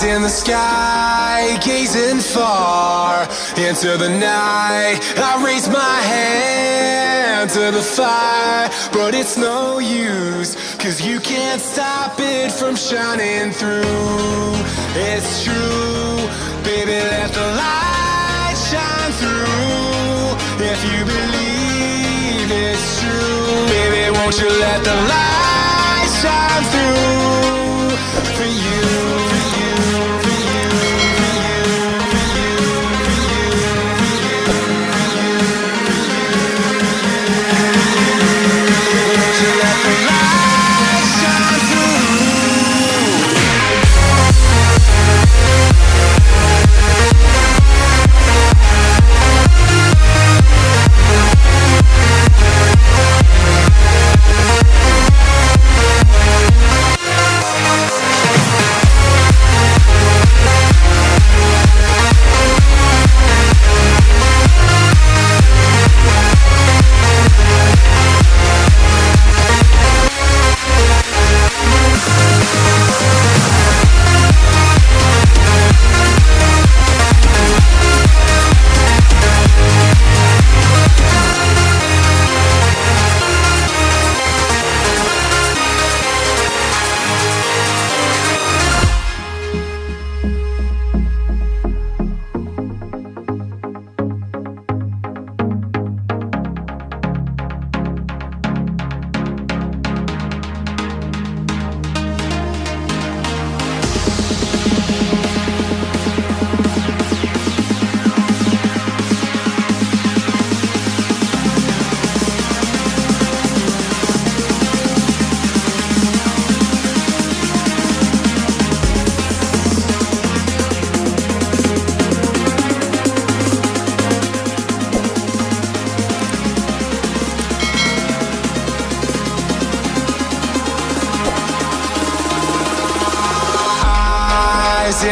In the sky, gazing far into the night, I raise my hand to the fire, but it's no use, 'cause you can't stop it from shining through. It's true, baby, let the light shine through. If you believe it's true, baby, won't you let the light shine through for you.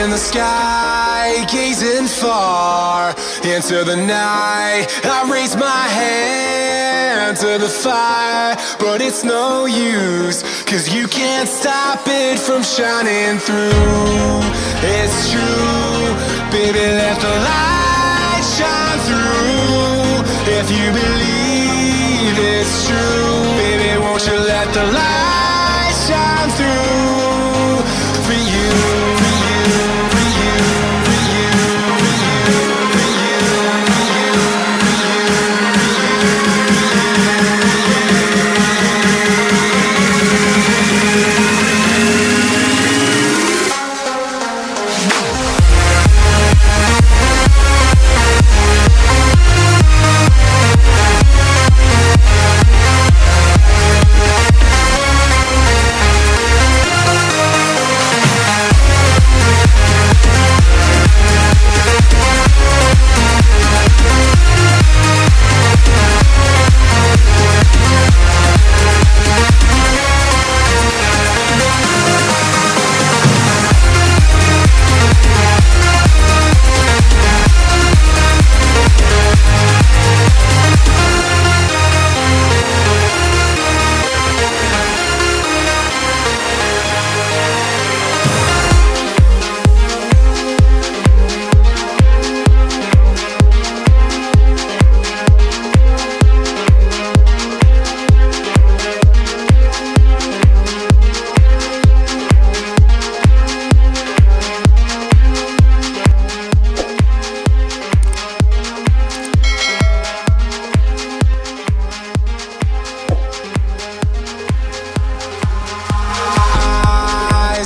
In the sky, gazing far into the night, I raise my hand to the fire, but it's no use, 'cause you can't stop it from shining through. It's true, baby, let the light shine through. If you believe it's true, baby, won't you let the light shine through for you.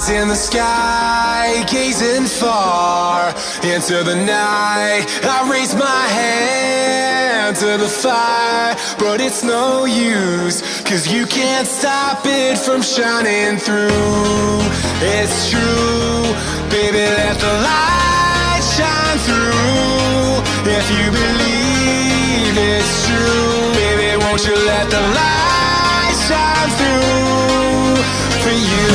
In the sky, gazing far into the night, I raise my hand to the fire, but it's no use, 'cause you can't stop it from shining through. It's true, baby, let the light shine through. If you believe it's true, baby, won't you let the light shine through for you.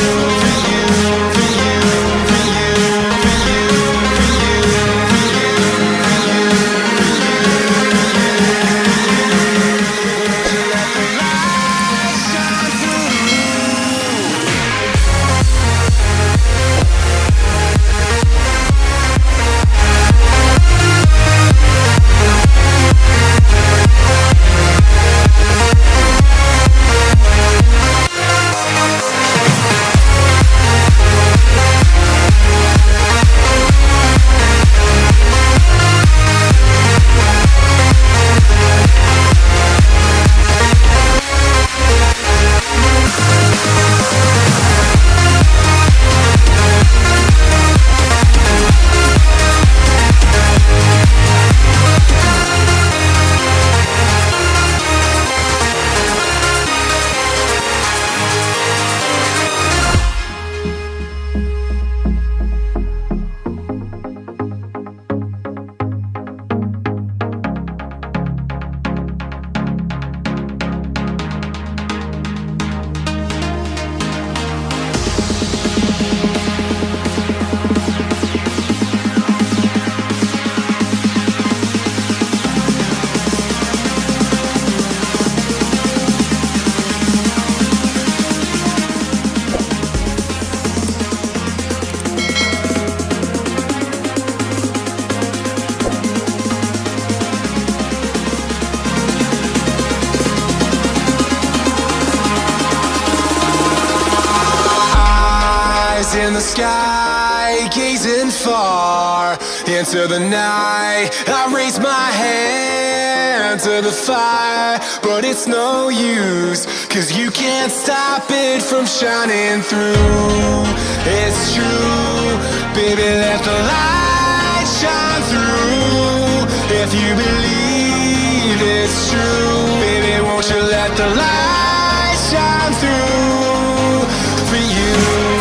Eyes in the sky, gazing far into the night. I raise my hand to the fire, but it's no use, 'cause you can't stop it from shining through. It's true, baby, let the light shine through. If you believe it's true, baby, won't you let the light shine through for you,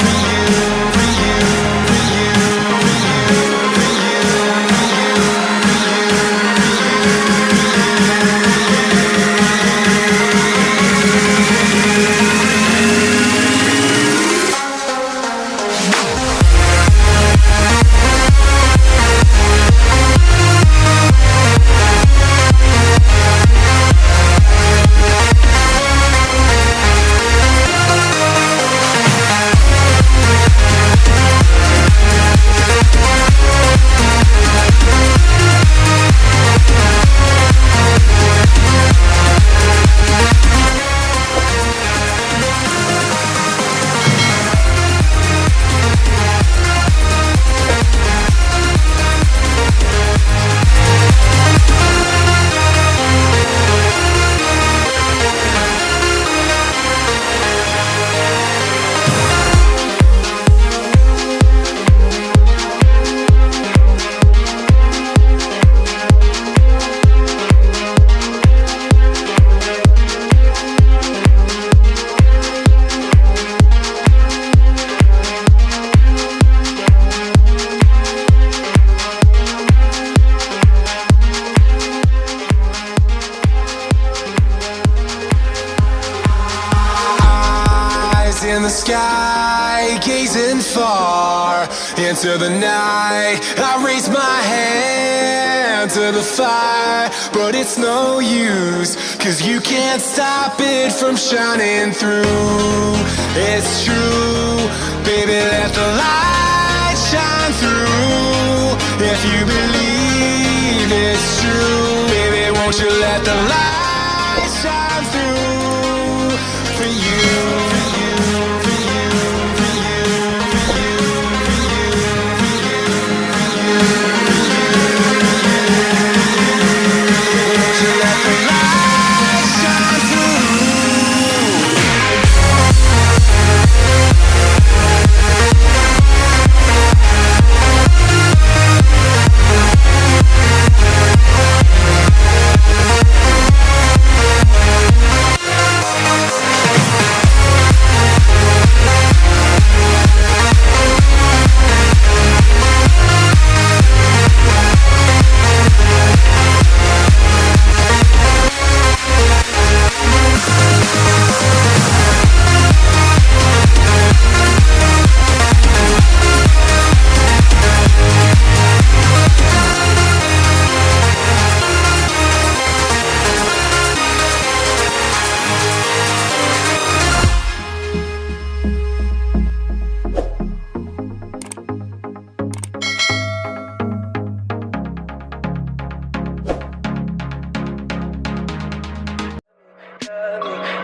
for you, for you, for you, for you, for you, for you, in the sky, gazing far into the night. I raise my hand to the fire, but it's no use, 'cause you can't stop it from shining through. It's true, baby, let the light shine through. If you believe it's true, baby, won't you let the light shine through for you, for you, for you, for you, for you, for you, for you, for you, won't you let the light shine through?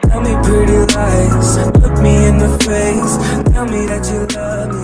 Tell me pretty lies, look me in the face. Tell me that you love me,